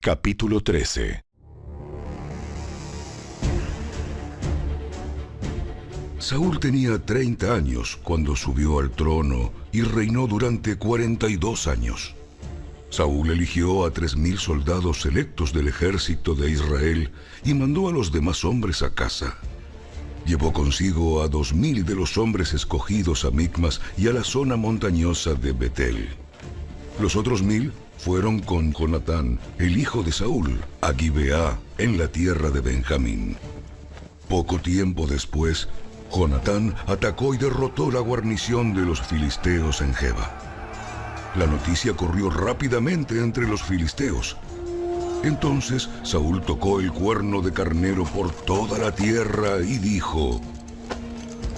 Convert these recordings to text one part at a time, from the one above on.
Capítulo 13. Saúl tenía 30 años cuando subió al trono y reinó durante 42 años. Saúl eligió a 3,000 soldados selectos del ejército de Israel y mandó a los demás hombres a casa. Llevó consigo a 2,000 de los hombres escogidos a Micmas y a la zona montañosa de Betel. Los otros 1,000 fueron con Jonatán, el hijo de Saúl, a Gibeá, en la tierra de Benjamín. Poco tiempo después, Jonatán atacó y derrotó la guarnición de los filisteos en Geba. La noticia corrió rápidamente entre los filisteos. Entonces Saúl tocó el cuerno de carnero por toda la tierra y dijo: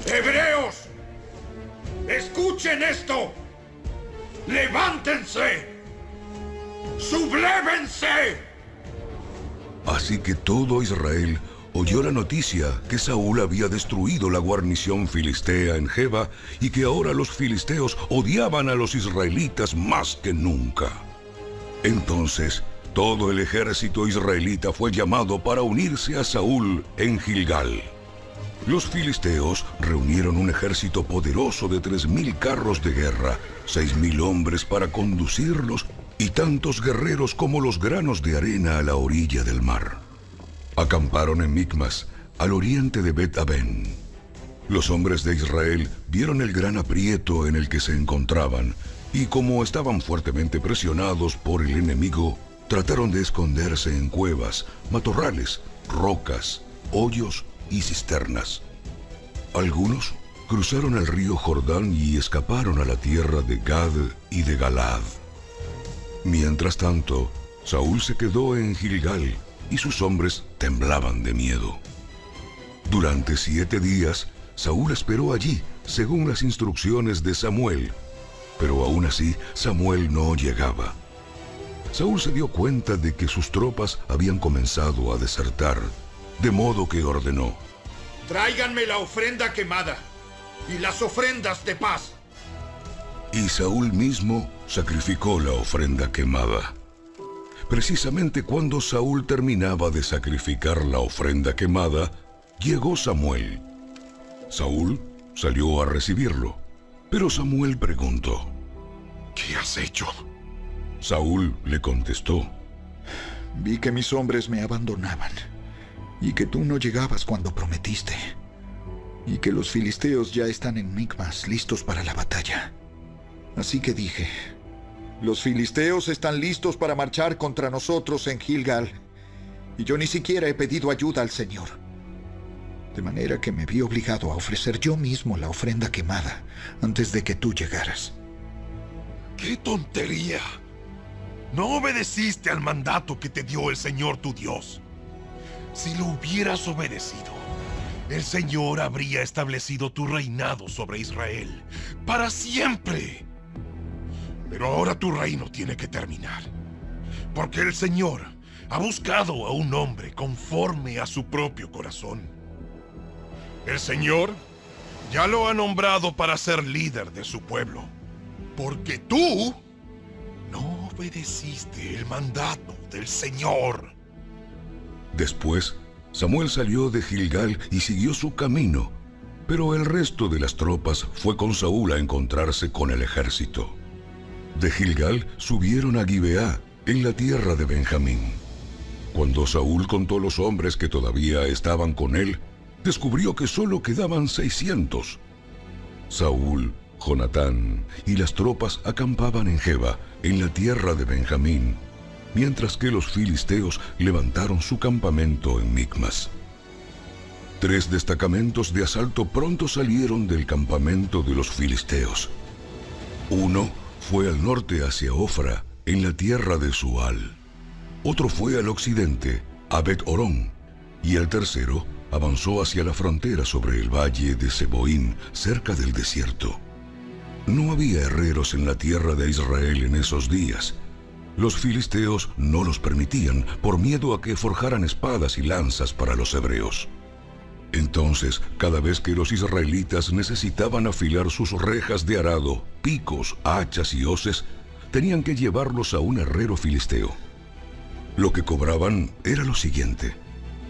¡Hebreos! ¡Escuchen esto! ¡Levántense! ¡Sublévense! Así que todo Israel oyó la noticia que Saúl había destruido la guarnición filistea en Geba y que ahora los filisteos odiaban a los israelitas más que nunca. Entonces, todo el ejército israelita fue llamado para unirse a Saúl en Gilgal. Los filisteos reunieron un ejército poderoso de 3,000 carros de guerra, 6,000 hombres para conducirlos y tantos guerreros como los granos de arena a la orilla del mar. Acamparon en Micmas, al oriente de Bet-Aven. Los hombres de Israel vieron el gran aprieto en el que se encontraban y, como estaban fuertemente presionados por el enemigo, trataron de esconderse en cuevas, matorrales, rocas, hoyos y cisternas. Algunos cruzaron el río Jordán y escaparon a la tierra de Gad y de Galaad. Mientras tanto, Saúl se quedó en Gilgal y sus hombres temblaban de miedo. Durante 7 días, Saúl esperó allí, según las instrucciones de Samuel, pero aún así Samuel no llegaba. Saúl se dio cuenta de que sus tropas habían comenzado a desertar, de modo que ordenó: ¡Tráiganme la ofrenda quemada y las ofrendas de paz! Y Saúl mismo sacrificó la ofrenda quemada. Precisamente cuando Saúl terminaba de sacrificar la ofrenda quemada, llegó Samuel. Saúl salió a recibirlo, pero Samuel preguntó: ¿Qué has hecho? Saúl le contestó: Vi que mis hombres me abandonaban, y que tú no llegabas cuando prometiste, y que los filisteos ya están en Micmas listos para la batalla. Así que dije: los filisteos están listos para marchar contra nosotros en Gilgal, y yo ni siquiera he pedido ayuda al Señor. De manera que me vi obligado a ofrecer yo mismo la ofrenda quemada antes de que tú llegaras. ¡Qué tontería! No obedeciste al mandato que te dio el Señor tu Dios. Si lo hubieras obedecido, el Señor habría establecido tu reinado sobre Israel para siempre. Pero ahora tu reino tiene que terminar, porque el Señor ha buscado a un hombre conforme a su propio corazón. El Señor ya lo ha nombrado para ser líder de su pueblo, porque tú no obedeciste el mandato del Señor. Después, Samuel salió de Gilgal y siguió su camino, pero el resto de las tropas fue con Saúl a encontrarse con el ejército. De Gilgal subieron a Gibeá, en la tierra de Benjamín. Cuando Saúl contó los hombres que todavía estaban con él, descubrió que solo quedaban 600. Saúl, Jonatán y las tropas acampaban en Geba, en la tierra de Benjamín, mientras que los filisteos levantaron su campamento en Micmas. 3 destacamentos de asalto pronto salieron del campamento de los filisteos. Uno fue al norte hacia Ofra, en la tierra de Sual. Otro fue al occidente, a Bet-Horón, y el tercero avanzó hacia la frontera sobre el valle de Seboín, cerca del desierto. No había herreros en la tierra de Israel en esos días. Los filisteos no los permitían por miedo a que forjaran espadas y lanzas para los hebreos. Entonces, cada vez que los israelitas necesitaban afilar sus rejas de arado, picos, hachas y hoces, tenían que llevarlos a un herrero filisteo. Lo que cobraban era lo siguiente: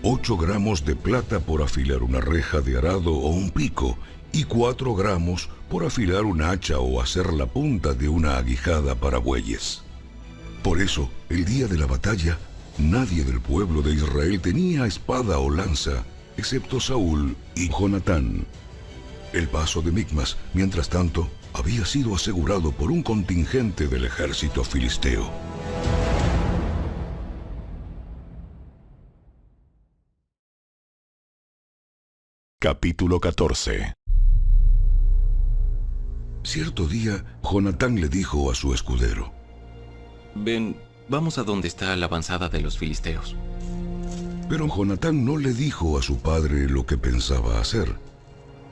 8 gramos de plata por afilar una reja de arado o un pico, y 4 gramos por afilar un hacha o hacer la punta de una aguijada para bueyes. Por eso, el día de la batalla, nadie del pueblo de Israel tenía espada o lanza, excepto Saúl y Jonatán. El paso de Micmas, mientras tanto, había sido asegurado por un contingente del ejército filisteo. Capítulo 14. Cierto día, Jonatán le dijo a su escudero: Ven, vamos a donde está la avanzada de los filisteos. Pero Jonatán no le dijo a su padre lo que pensaba hacer.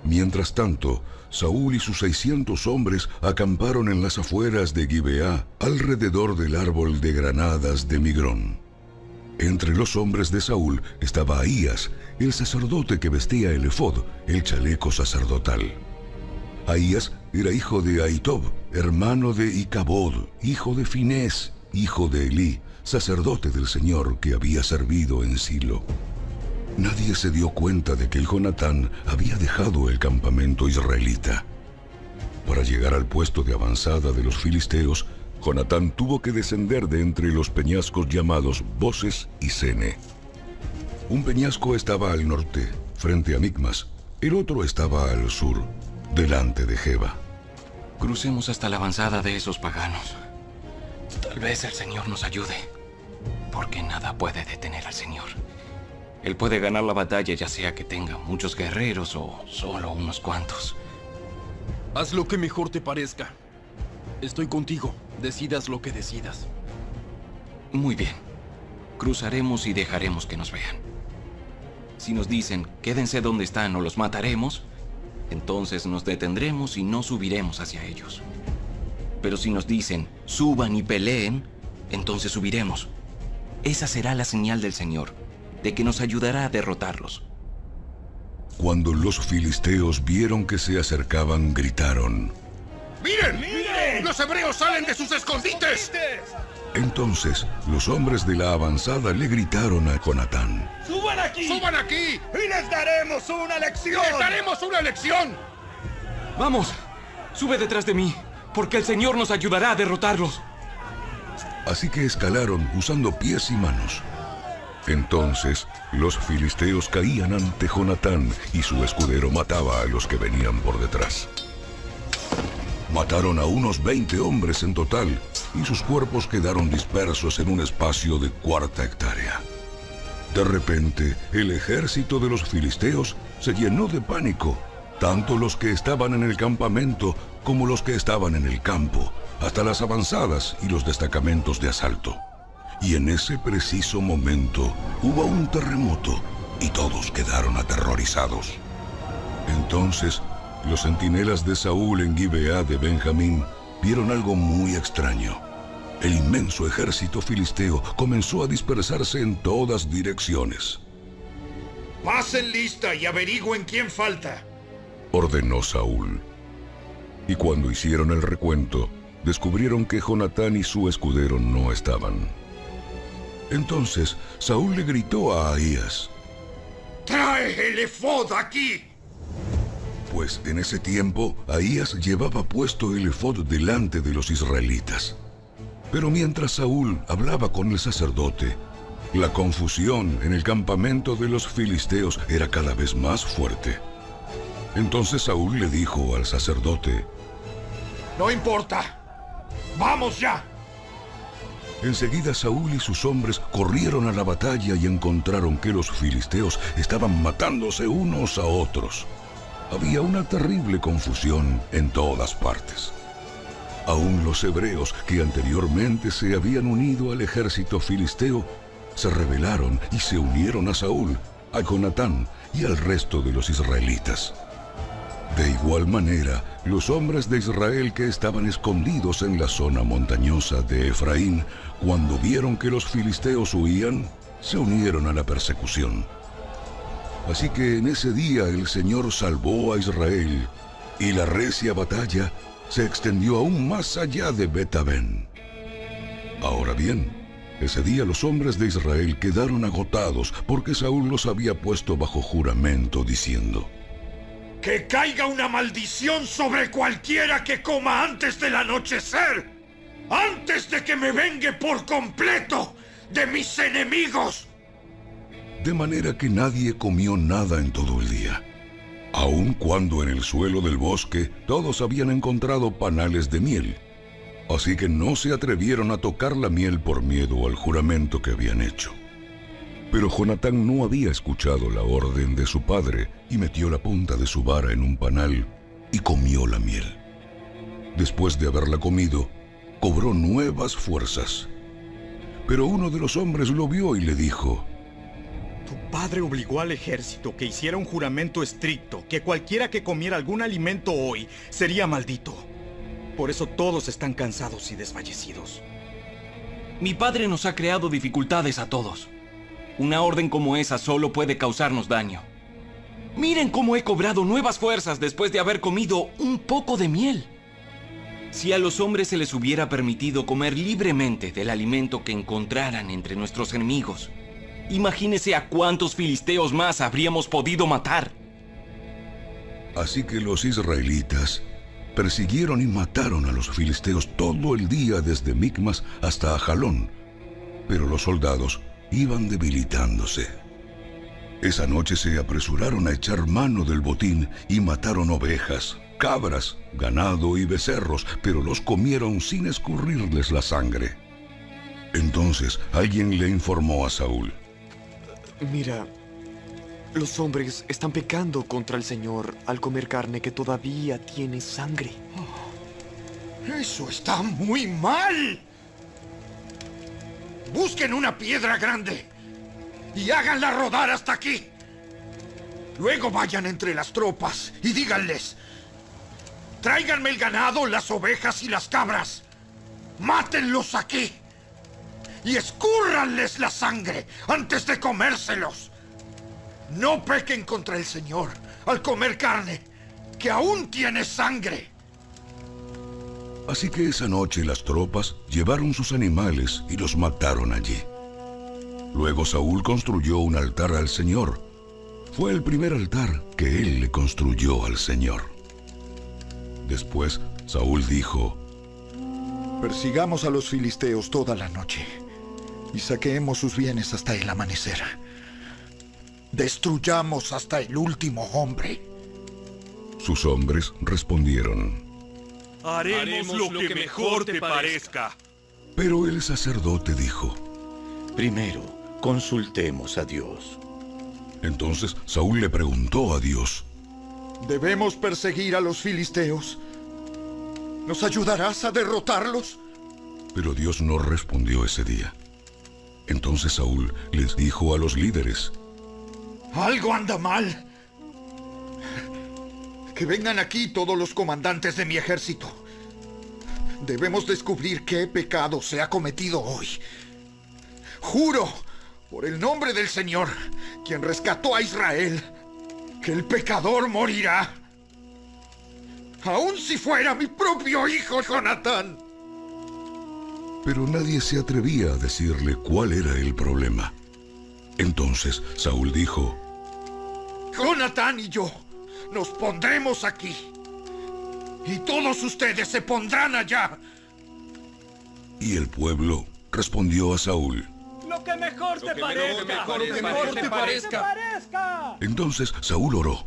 Mientras tanto, Saúl y sus 600 hombres acamparon en las afueras de Gibeá, alrededor del árbol de granadas de Migrón. Entre los hombres de Saúl estaba Ahías, el sacerdote que vestía el efod, el chaleco sacerdotal. Ahías era hijo de Ahitob, hermano de Icabod, hijo de Finés, hijo de Elí, sacerdote del Señor que había servido en Silo. Nadie se dio cuenta de que Jonatán había dejado el campamento israelita. Para llegar al puesto de avanzada de los filisteos, Jonatán tuvo que descender de entre los peñascos llamados Boses y Sene. Un peñasco estaba al norte, frente a Micmas. El otro estaba al sur, delante de Geba. Crucemos hasta la avanzada de esos paganos. Tal vez el Señor nos ayude, porque nada puede detener al Señor. Él puede ganar la batalla, ya sea que tenga muchos guerreros o solo unos cuantos. Haz lo que mejor te parezca. Estoy contigo, decidas lo que decidas. Muy bien. Cruzaremos y dejaremos que nos vean. Si nos dicen, quédense donde están o los mataremos, entonces nos detendremos y no subiremos hacia ellos. Pero si nos dicen, suban y peleen, entonces subiremos. Esa será la señal del Señor, de que nos ayudará a derrotarlos. Cuando los filisteos vieron que se acercaban, gritaron: ¡Miren! ¡Miren! ¡Los hebreos salen de sus escondites! Entonces los hombres de la avanzada le gritaron a Jonatán: ¡Suban aquí! ¡Suban aquí! ¡Y les daremos una lección! ¡Les daremos una lección! ¡Vamos! ¡Sube detrás de mí! Porque el Señor nos ayudará a derrotarlos. Así que escalaron usando pies y manos. Entonces los filisteos caían ante Jonatán y su escudero mataba a los que venían por detrás. Mataron a unos 20 hombres en total y sus cuerpos quedaron dispersos en un espacio de 1/4 hectárea. De repente, el ejército de los filisteos se llenó de pánico, tanto los que estaban en el campamento como los que estaban en el campo, hasta las avanzadas y los destacamentos de asalto. Y en ese preciso momento hubo un terremoto y todos quedaron aterrorizados. Entonces, los centinelas de Saúl en Gibeá de Benjamín vieron algo muy extraño. El inmenso ejército filisteo comenzó a dispersarse en todas direcciones. ¡Pasen lista y averigüen quién falta! Ordenó Saúl. Y cuando hicieron el recuento, descubrieron que Jonatán y su escudero no estaban. Entonces Saúl le gritó a Ahías: ¡Trae el efod aquí! Pues en ese tiempo Ahías llevaba puesto el efod delante de los israelitas. Pero mientras Saúl hablaba con el sacerdote, la confusión en el campamento de los filisteos era cada vez más fuerte. Entonces Saúl le dijo al sacerdote: ¡No importa! ¡Vamos ya! Enseguida Saúl y sus hombres corrieron a la batalla y encontraron que los filisteos estaban matándose unos a otros. Había una terrible confusión en todas partes. Aún los hebreos que anteriormente se habían unido al ejército filisteo se rebelaron y se unieron a Saúl, a Jonatán y al resto de los israelitas. De igual manera, los hombres de Israel que estaban escondidos en la zona montañosa de Efraín, cuando vieron que los filisteos huían, se unieron a la persecución. Así que en ese día el Señor salvó a Israel, y la recia batalla se extendió aún más allá de Bet-Aven. Ahora bien, Ese día los hombres de Israel quedaron agotados porque Saúl los había puesto bajo juramento diciendo: ¡Que caiga una maldición sobre cualquiera que coma antes del anochecer! ¡Antes de que me vengue por completo de mis enemigos! De manera que nadie comió nada en todo el día, aun cuando en el suelo del bosque todos habían encontrado panales de miel. Así que no se atrevieron a tocar la miel por miedo al juramento que habían hecho. Pero Jonatán no había escuchado la orden de su padre y metió la punta de su vara en un panal y comió la miel. Después de haberla comido, cobró nuevas fuerzas. Pero uno de los hombres lo vio y le dijo: Tu padre obligó al ejército que hiciera un juramento estricto, que cualquiera que comiera algún alimento hoy sería maldito. Por eso todos están cansados y desfallecidos. Mi padre nos ha creado dificultades a todos. Una orden como esa solo puede causarnos daño. Miren cómo he cobrado nuevas fuerzas después de haber comido un poco de miel. Si a los hombres se les hubiera permitido comer libremente del alimento que encontraran entre nuestros enemigos, imagínese a cuántos filisteos más habríamos podido matar. Así que los israelitas persiguieron y mataron a los filisteos todo el día desde Micmas hasta Ajalón, pero los soldados iban debilitándose. Esa noche se apresuraron a echar mano del botín y mataron ovejas, cabras, ganado y becerros, pero los comieron sin escurrirles la sangre. Entonces alguien le informó a Saúl: Mira, los hombres están pecando contra el Señor al comer carne que todavía tiene sangre. ¡Eso está muy mal! Busquen una piedra grande y háganla rodar hasta aquí. Luego vayan entre las tropas y díganles: tráiganme el ganado, las ovejas y las cabras. Mátenlos aquí y escúrranles la sangre antes de comérselos. No pequen contra el Señor al comer carne que aún tiene sangre. Así que esa noche las tropas llevaron sus animales y los mataron allí. Luego Saúl construyó un altar al Señor. Fue el primer altar que él le construyó al Señor. Después Saúl dijo: Persigamos a los filisteos toda la noche y saqueemos sus bienes hasta el amanecer. Destruyamos hasta el último hombre. Sus hombres respondieron: Haremos lo que mejor te parezca. Pero el sacerdote dijo: Primero, consultemos a Dios. Entonces Saúl le preguntó a Dios: ¿Debemos perseguir a los filisteos? ¿Nos ayudarás a derrotarlos? Pero Dios no respondió ese día. Entonces Saúl les dijo a los líderes: Algo anda mal. Que vengan aquí todos los comandantes de mi ejército. Debemos descubrir qué pecado se ha cometido hoy. Juro, por el nombre del Señor, quien rescató a Israel, que el pecador morirá. Aun si fuera mi propio hijo Jonatán. Pero nadie se atrevía a decirle cuál era el problema. Entonces Saúl dijo: Jonatán y yo nos pondremos aquí, y todos ustedes se pondrán allá. Y el pueblo respondió a Saúl: Lo que mejor te parezca. Lo que mejor te parezca. Entonces Saúl oró: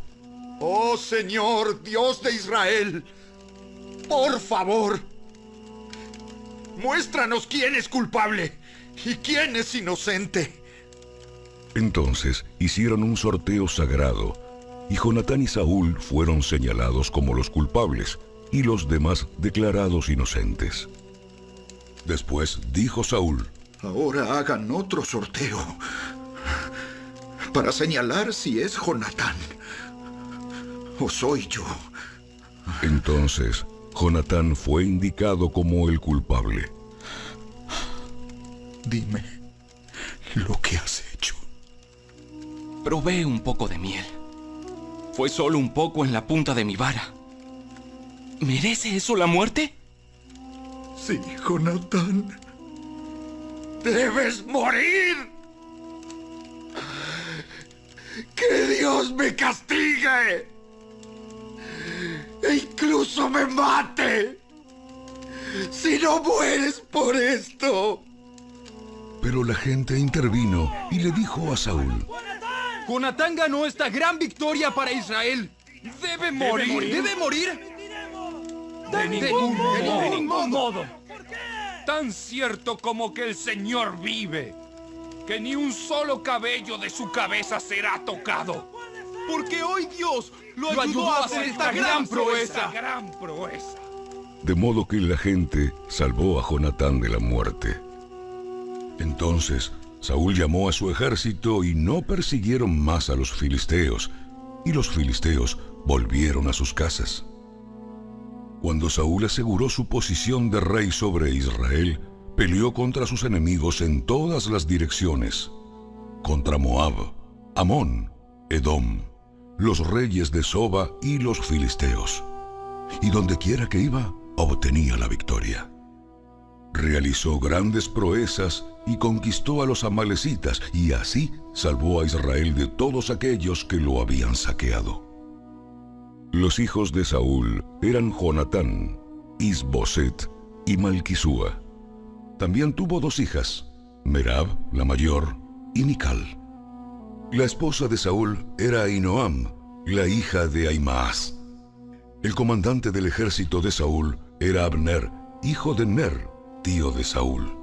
Oh Señor, Dios de Israel, por favor, muéstranos quién es culpable y quién es inocente. Entonces hicieron un sorteo sagrado, y Jonatán y Saúl fueron señalados como los culpables, y los demás declarados inocentes. Después dijo Saúl: Ahora hagan otro sorteo para señalar si es Jonatán o soy yo. Entonces Jonatán fue indicado como el culpable. Dime lo que has hecho. Probé un poco de miel. Fue solo un poco en la punta de mi vara. ¿Merece eso la muerte? Sí, Jonatán. debes morir. ¡Que Dios me castigue! ¡E incluso me mate! ¡Si no mueres por esto! Pero la gente intervino y le dijo a Saúl: Jonatán ganó esta gran victoria para Israel. ¡Debe morir! ¡Debe morir! De ningún modo. Tan cierto como que el Señor vive, que ni un solo cabello de su cabeza será tocado. Porque hoy Dios lo ayudó a hacer esta gran proeza. De modo que la gente salvó a Jonatán de la muerte. Entonces Saúl llamó a su ejército y no persiguieron más a los filisteos, y los filisteos volvieron a sus casas. Cuando Saúl aseguró su posición de rey sobre Israel, peleó contra sus enemigos en todas las direcciones, contra Moab, Amón, Edom, los reyes de Soba y los filisteos. Y dondequiera que iba, obtenía la victoria. Realizó grandes proezas y conquistó a los amalecitas, y así salvó a Israel de todos aquellos que lo habían saqueado. Los hijos de Saúl eran Jonatán, Isboset y Malquisúa. También tuvo 2 hijas, Merab, la mayor, y Mical. La esposa de Saúl era Ahinoam, la hija de Ahimaas. El comandante del ejército de Saúl era Abner, hijo de Ner, tío de Saúl.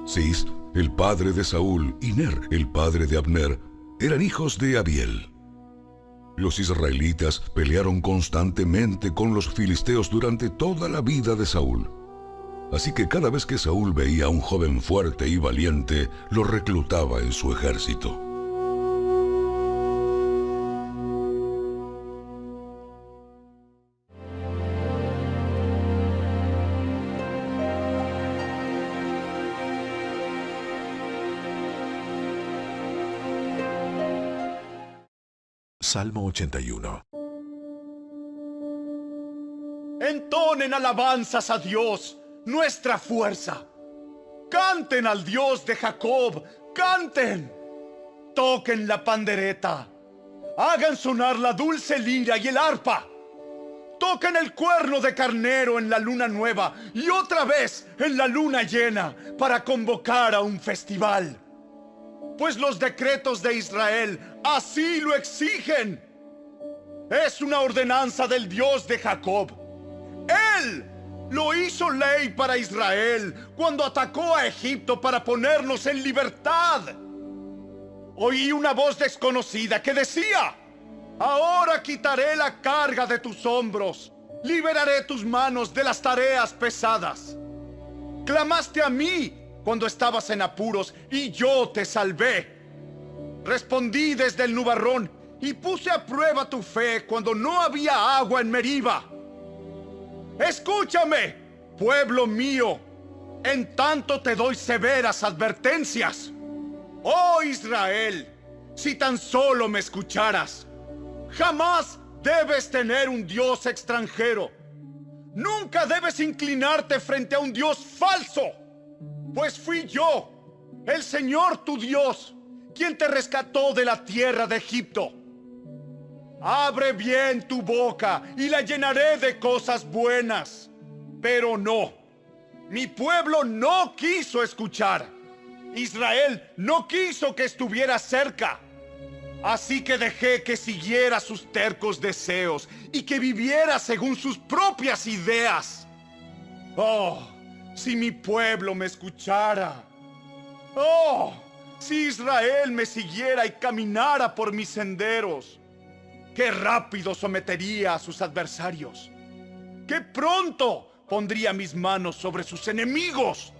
Cis, el padre de Saúl, y Ner, el padre de Abner, eran hijos de Abiel. Los israelitas pelearon constantemente con los filisteos durante toda la vida de Saúl. Así que cada vez que Saúl veía a un joven fuerte y valiente, lo reclutaba en su ejército. Salmo 81. Entonen alabanzas a Dios, nuestra fuerza. Canten al Dios de Jacob, canten. Toquen la pandereta. Hagan sonar la dulce lira y el arpa. Toquen el cuerno de carnero en la luna nueva y otra vez en la luna llena para convocar a un festival. Pues los decretos de Israel así lo exigen. Es una ordenanza del Dios de Jacob. Él lo hizo ley para Israel cuando atacó a Egipto para ponernos en libertad. Oí una voz desconocida que decía: ahora quitaré la carga de tus hombros, liberaré tus manos de las tareas pesadas. Clamaste a mí cuando estabas en apuros y yo te salvé. Respondí desde el nubarrón y puse a prueba tu fe cuando no había agua en Meriba. Escúchame, pueblo mío, en tanto te doy severas advertencias. Oh Israel, si tan solo me escucharas. Jamás debes tener un Dios extranjero. Nunca debes inclinarte frente a un Dios falso. Pues fui yo, el Señor tu Dios, quien te rescató de la tierra de Egipto. Abre bien tu boca y la llenaré de cosas buenas. Pero no, mi pueblo no quiso escuchar. Israel no quiso que estuviera cerca. Así que dejé que siguiera sus tercos deseos y que viviera según sus propias ideas. Oh, si mi pueblo me escuchara. Oh, si Israel me siguiera y caminara por mis senderos. Qué rápido sometería a sus adversarios. Qué pronto pondría mis manos sobre sus enemigos.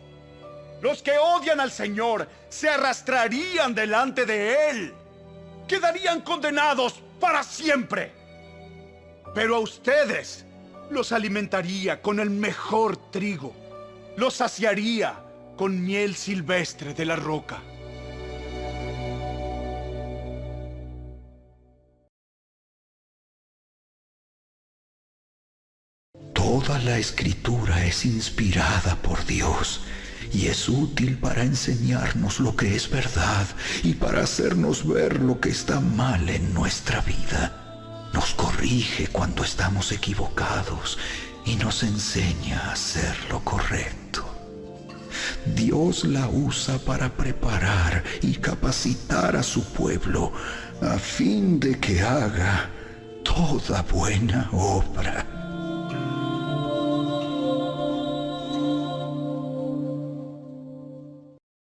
Los que odian al Señor se arrastrarían delante de Él. Quedarían condenados para siempre. Pero a ustedes los alimentaría con el mejor trigo. Los saciaría con miel silvestre de la roca. Toda la escritura es inspirada por Dios y es útil para enseñarnos lo que es verdad y para hacernos ver lo que está mal en nuestra vida. Nos corrige cuando estamos equivocados y nos enseña a hacer lo correcto. Dios la usa para preparar y capacitar a su pueblo a fin de que haga toda buena obra.